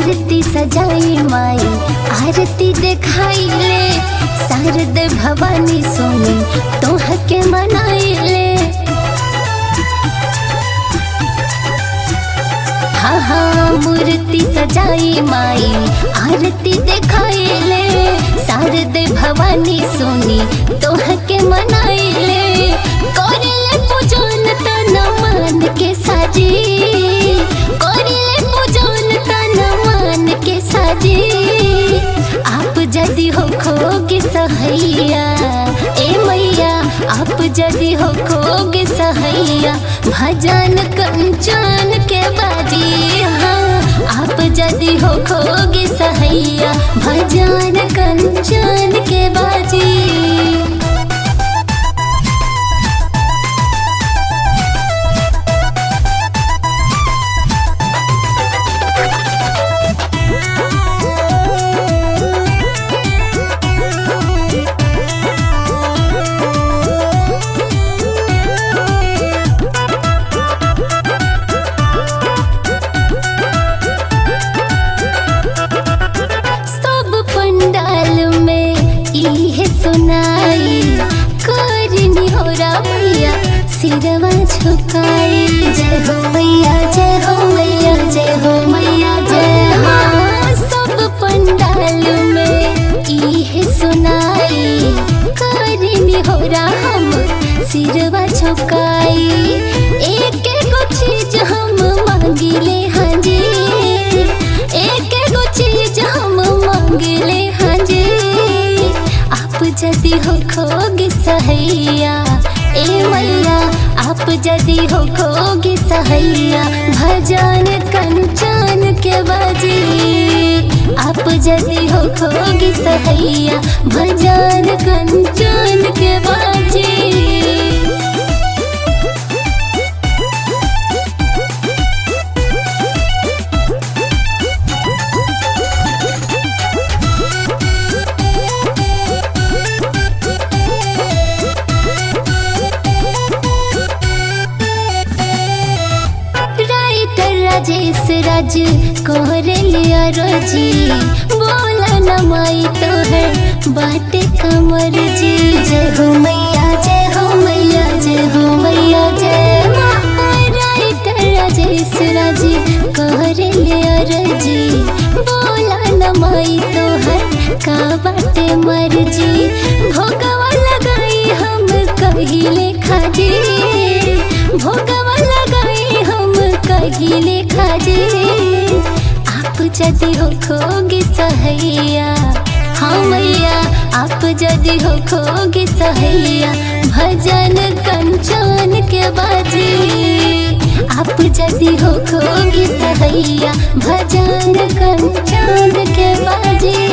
मूर्ति सजाई माई आरती देखाई ले, शारद भवानी सोनी तोह के मनाई ले। हाँ हाँ मूर्ति सजाई माई आरती देखाई ले, शारद भवानी सोनी तोह के मनाई ले। करेले पूजन तन मान के साजी, करेले पूजन तन मान के साजी। आप जदि हो खोगे सहैया ए मैया, आप जदि हो खोगे सहैया भजन कंचन के बाजी। हाँ आप जदि हो खोगे सहैया भजन कंचन के बाजी। सुनाई करनी हो मैया सिरवा झुकाई। जय हो मैया जय हो मैया जय हो मैया जय। हाँ सब पंडाल में इहे सुनाई करनी हो हम सिरवा झुकाई। एक एगो चीज हम मांगिले हाँ जी, एक एगो चीज हम मांगिले हाँ जी। आप जदि हो खोगे सहैया ए मैया, आप जदि हो खोगे सहैया भजन कंचन के बाजी। आप जदि हो खोगे सहैया भजन कंचन के बाजी। राजेश राज कोहरेलिया रोजी, बोला न माई तो है बाटे कमर जी। जय हो मैया जय हो मैया जय हो मैया जय। राइटर राजेश राज कोहरेलिया रोजी, बोला न माई तो है का बाटे मर्जी। भोगवा लगाई हम कहिले खाजी, भोगवा लगाई हम कहिले खाजी। आप जदि हो खोगे सहैया हाँ मैया, आप जदि हो खोगे सहैया भजन कंचन के बाजी। आप जदि हो खोगे सहैया भजन कंचन के बाजी।